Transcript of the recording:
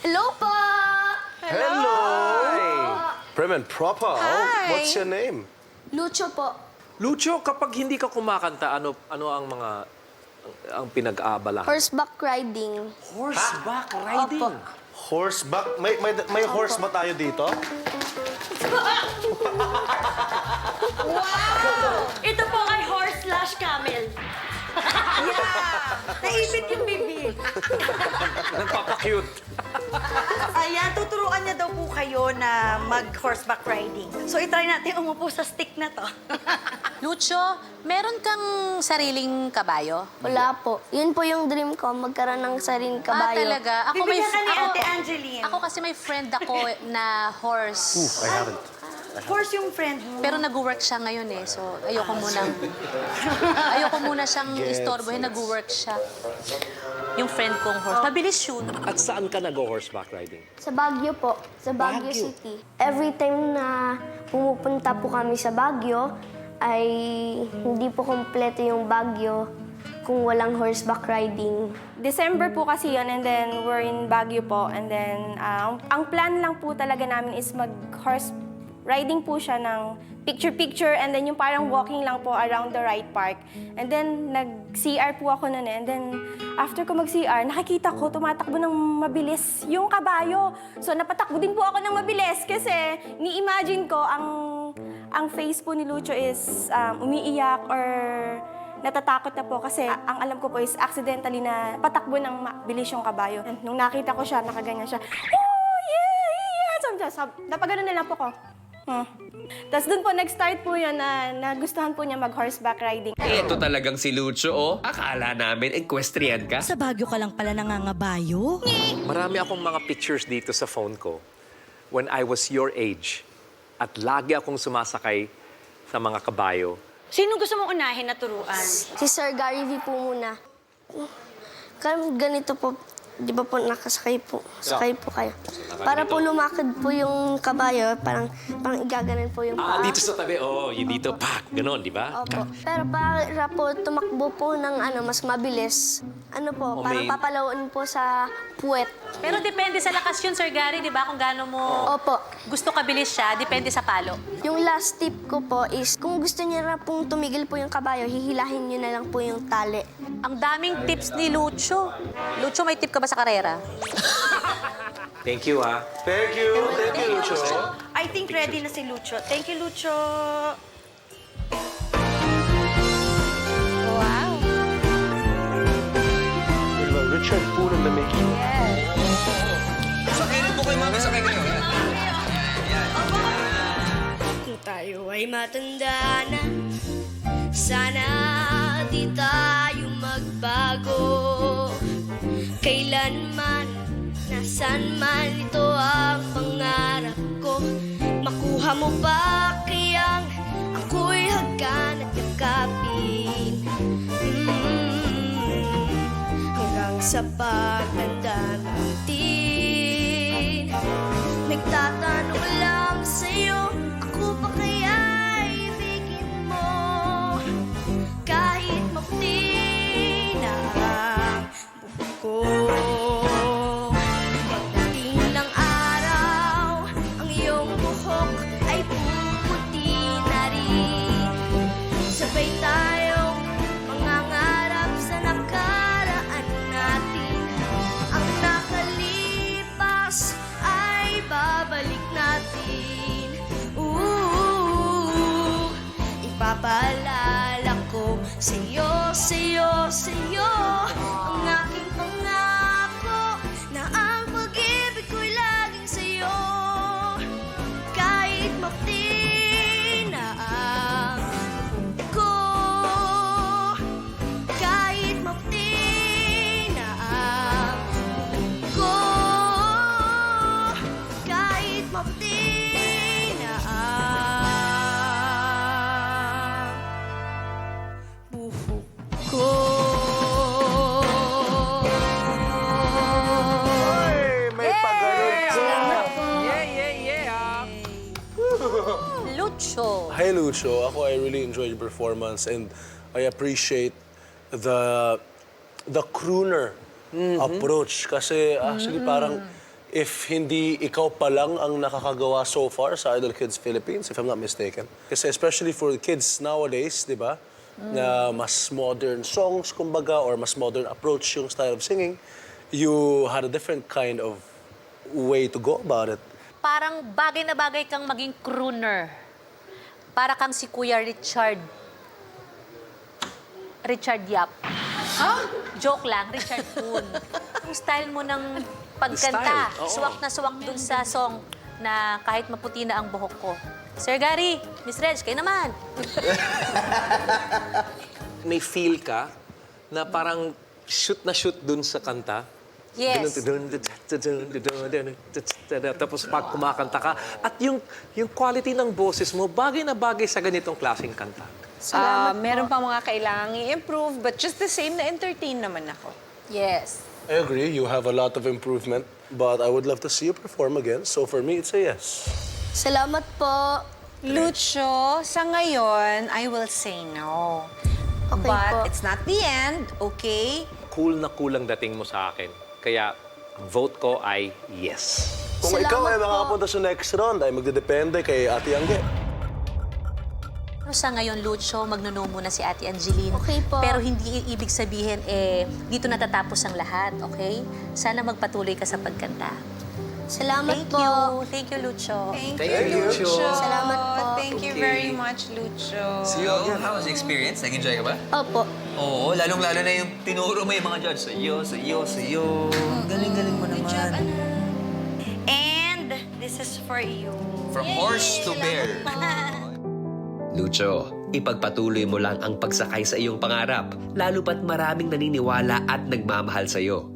Hello po! Hello! Prim and proper. Hi. What's your name? Lucho po. Lucho, kapag hindi ka kumakanta, ano ang mga ang pinag-aabalahan? Horseback riding. Horseback riding. Opo. Horseback? May horse ba tayo dito? Ito po ay horse/camel. Naipit yung bibig. Nagpapakute. Ayan, tuturuan niya daw po kayo na mag-horseback riding. So, itry natin umupo sa stick na to. Lucho, meron kang sariling kabayo? Wala po. Yun po yung dream ko, magkaroon ng sariling kabayo. Talaga? Bibigyan ka ni Ate Angeline. Ako kasi may friend ako na horse. I haven't. Horse yung friend mo. Pero nag-work siya ngayon eh. So, ayoko muna siyang istorbohin. Nag-work siya. Yung friend kong horse. Mabilis yun. At saan ka nag-horseback riding? Sa Baguio po, sa Baguio City. Every time na pumupunta po kami sa Baguio, ay hindi po kompleto yung Baguio kung walang horseback riding. December po kasi yun, and then we're in Baguio po. And then, ang plan lang po talaga namin is mag-horse riding po siya ng picture-picture, and then yung parang walking lang po around the right park. And then, nag-CR po ako noon eh. And then, after ko mag-CR, nakikita ko tumatakbo ng mabilis yung kabayo. So, napatakbo din po ako ng mabilis kasi ni-imagine ko ang face po ni Lucho is umiiyak or natatakot na po kasi ang alam ko po is accidentally na patakbo ng mabilis yung kabayo. And nung nakita ko siya, nakaganyan siya, oh, yeah! Napagano na lang po ko. Tapos doon po, nag-start po yun na nagustuhan po niya mag-horseback riding. Ito talagang si Lucho, oh. Akala namin equestrian ka. Sa Baguio ka lang pala nangangabayo? Marami akong mga pictures dito sa phone ko when I was your age. At lagi akong sumasakay sa mga kabayo. Sino gusto mong unahin na turuan? Si Sir Gary V po muna. Ganito po, di ba po nakasakay po? Sakay po kayo. Para po lumakad po yung kabayo, parang igaganan po yung paa. Dito sa tabi, yung dito, pak, ganon, di ba? Opo. Pero para po tumakbo po ng mas mabilis, parang papalawan po sa puwet. Pero depende sa lakas yun, Sir Gary, di ba? Kung gaano mo Opo. gusto kabilis siya, depende sa palo. Yung last tip ko po is, kung gusto niya na pong tumigil po yung kabayo, hihilahin niyo na lang po yung tali. Ang daming tips ni Lucho. Lucho, may tip ka ba sa karera? Thank you, ha? Thank you, Lucho. I think ready na si Lucho. Thank you, Lucho. Wow. Richard Poon in the making. Sakay na po kayo, mami. Sakay kayo. Kung tayo ay matanda na, sana di tayo magbago. Kailanman, nasan man ito ang pangarap ko. Makuha mo ba kayang ako'y hagkan at yakapin? Hanggang sa pagtanda natin, nagtatanong lang sa'yo, ako pa kaya ibigin mo? Kahit maputi na ang buhok ko. Pagdating ng araw, ang iyong buhok ay puputi na rin. Sabay tayong mangangarap sa nakaraan natin. Ang nakalipas ay babalik natin. Ipapaalala ko sa'yo, sa'yo, sa'yo ang aking pangako na ang pag-ibig ko'y laging sa'yo. Kahit maputi na ang buhok ko, kahit maputi na ang buhok ko, kahit maputi na ang buhok ko. Ay, may pagalit Lucho. Hi, Lucho. Ako, I really enjoyed your performance and I appreciate the crooner approach kasi actually parang if hindi ikaw pa lang ang nakakagawa so far sa Idol Kids Philippines, if I'm not mistaken. Kasi especially for kids nowadays, di ba, na mas modern songs, kumbaga, or mas modern approach yung style of singing, you had a different kind of way to go about it. Parang bagay na bagay kang maging crooner. Para kang si Kuya Richard. Richard Yap. Joke lang, Richard Poon. Yung style mo ng pagkanta, Style, oo. suwak na suwak dun sa song na kahit maputi na ang buhok ko. Sir Gary, Miss Reg, kayo naman. May feel ka na parang shoot na shoot dun sa kanta. Yes. Tapos pag kumakanta ka, at yung quality ng boses mo, bagay na bagay sa ganitong klaseng kanta. Meron pa mga kailangang i-improve, but just the same, na-entertain naman ako. Yes. I agree, you have a lot of improvement, but I would love to see you perform again. So for me, it's a yes. Salamat po. Lucho, sa ngayon, I will say no. Okay But po. it's not the end, okay? Cool na kulang dating mo sa akin. Kaya ang vote ko ay yes. Kung Salamat ikaw ay po. makakapunta sa next round, ay magdedepende kay Ate Angge. Pero sa ngayon, Lucho, magnuno muna si Ate Angeline. Okay po. Pero hindi ibig sabihin, dito natatapos ang lahat, okay? Sana magpatuloy ka sa pagkanta. Salamat Thank po. you. Thank you, Lucho. Thank you, Lucho. Salamat po. Thank you very much, Lucho. So, how was the experience? Nag-enjoy ka ba? Opo. Oo, lalong-lalo na yung tinuro mo yung mga judge. Sa'yo. Galing-galing mo naman. And this is for you. From horse to bear. Lucho, ipagpatuloy mo lang ang pagsakay sa iyong pangarap, lalo pat maraming naniniwala at nagmamahal sa'yo.